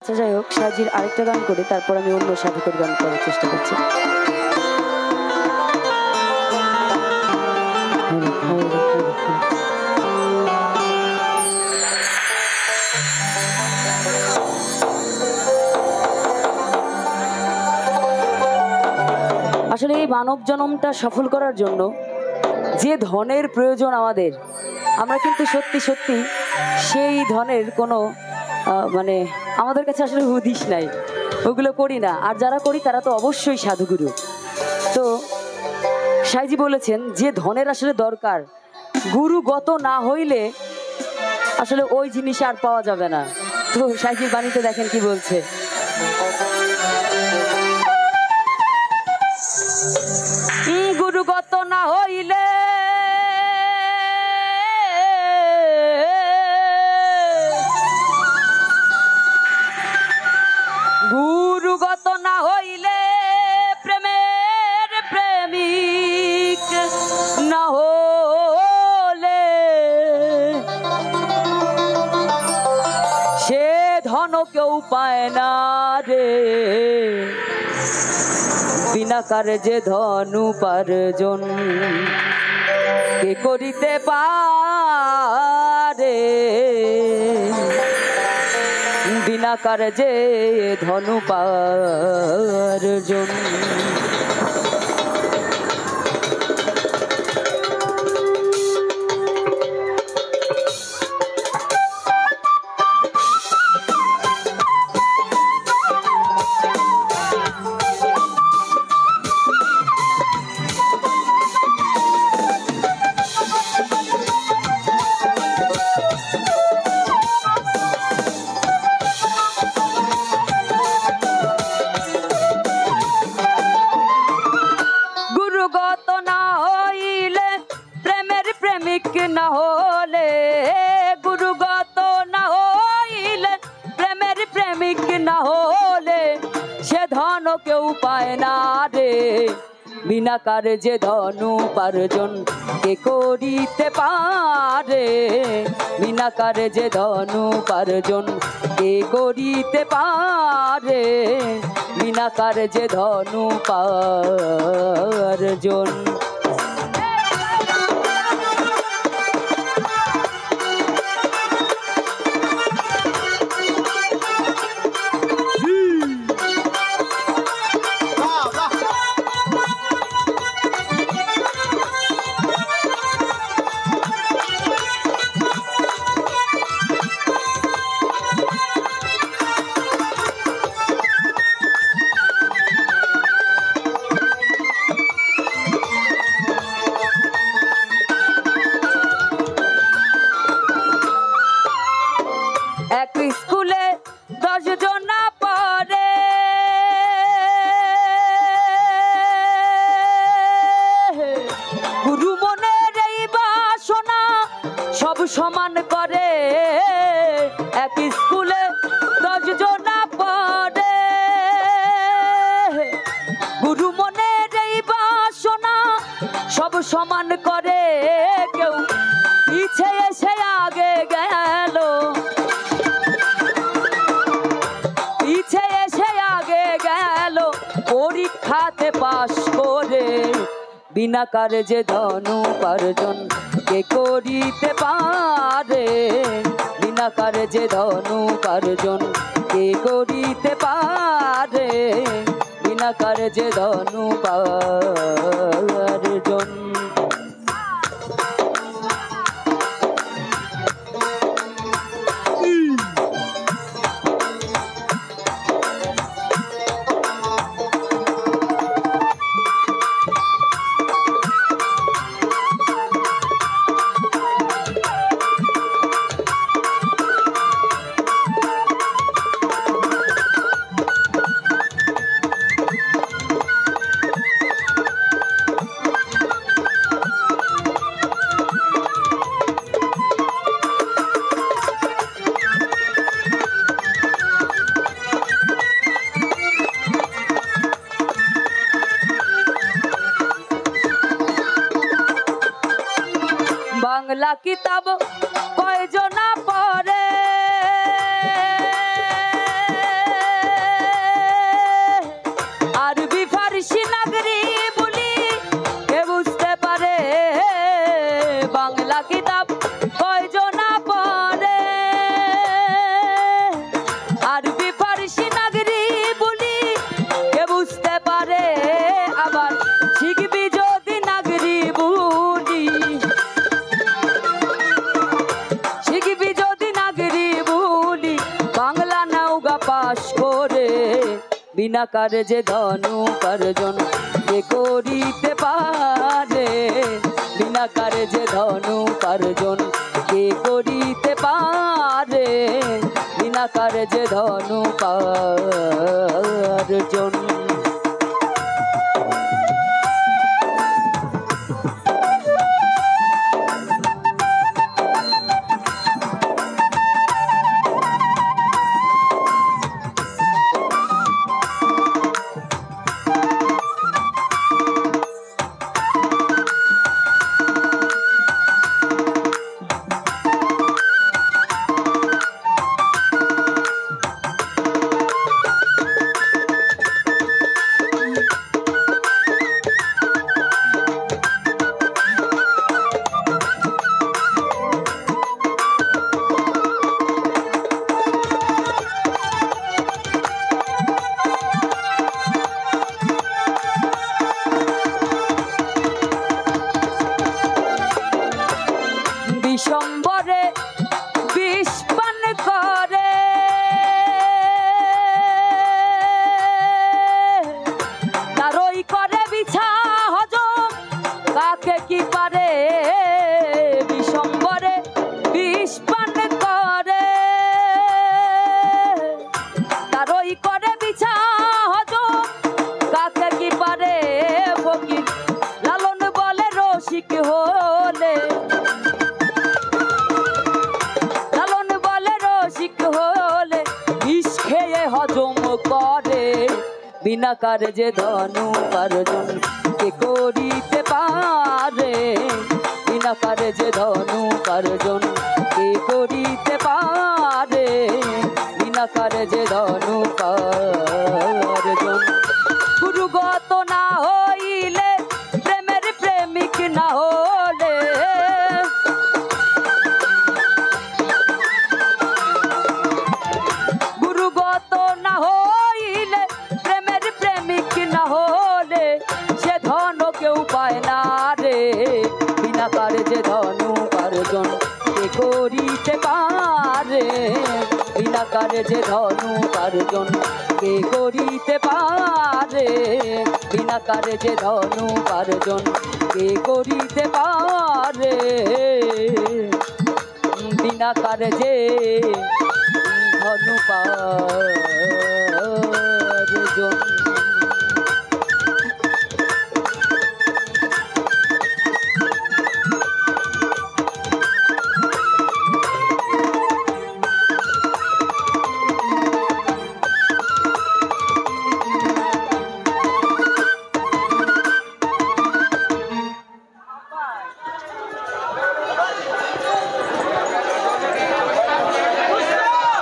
আচ্ছা যাই হোক, সাজির আরেকটা গান করে তারপর আমি অন্য সাধকের গান করার চেষ্টা করছি। আসলে এই মানব জন্মটা সফল করার জন্য যে ধনের প্রয়োজন আমাদের, আমরা কিন্তু সত্যি সত্যি সেই ধনের কোনো মানে আমাদের কাছে আসলে হুদিস নাই, ওগুলো করি না। আর যারা করি তারা তো অবশ্যই সাধুগুরু। তো সাইজি বলেছেন যে ধনের আসলে দরকার, গুরুগত না হইলে আসলে ওই জিনিস আর পাওয়া যাবে না। তো সাইজির বাণীতে দেখেন কি বলছে, গুরুগত না হইলে গুরুগত না হইলে প্রেমের প্রেমিক না হলে সে ধন কেউ পায় না রে, বিনা কার্যে ধন উপার্জন কে করিতে পারে, বিনা কার্যে ধন উপার্জন। না হলে গুরুগত না হইলে প্রেমের প্রেমিক না হলে সে ধন কেউ পায় না রে, বিনা কার্যে ধন উপার্জন কে করিতে পারে, বিনা কার্যে ধন উপার্জন কে করিতে পারে, বিনা কার্যে ধন উপার্জন। এক স্কুলে 10 জন পড়ে, গুরু মনের এই বাসনা সব সমান করে। এক স্কুলে 10 জন পড়ে, গুরু মনের এই বাসনা সব সমান করে। কেউ পিছে এসে আগে গেল, পিছে এসে আগে গেল পরীক্ষাতে পাশ করে, বিনা কার্যে ধন উপার্জন কে করিতে পারে, বিনা কার্যে ধন উপার্জন কে করিতে পারে, বিনা কার্যে ধন উপার্জন। বাংলা কিতাব কয়জনা পড়ে, চাষ করে বিনা কার্যে ধন উপার্জন কে করিতে পারে, বিনা কার্যে ধন উপার্জন কে করিতে পারে, বিনা কার্যে ধন উপার্জন। বিশ্বম্বরে বিষ পান করে তারই করে বিছা হজম কাকে কি পারে, বিশ্বম্বরে বিষ পান করে তারই করে বিছা হজম কাকে কি পারে। ফকির লালন বলে রসিক হলে, হজম করে বিনা কার্যে ধন উপার্জন কে করিতে পারে, বিনা কার্যে ধন উপার্জন কে করিতে পারে, বিনা কার্যে ধন উপার্জন। গুরুগত না হইলে প্রেমের প্রেমিক না হলে, গুরুগত না হইলে প্রেমের প্রেমিক না হলে সে ধন কেউ পায় না রে, বিনা কার্যে ধন উপার্জন কে করিতে পারে, বিনা কার্যে ধন উপার্জন কে করিতে পারে, বিনা কার্যে ধন উপার্জন কে করিতে পারে, বিনা কার্যে ধন উপার্জন।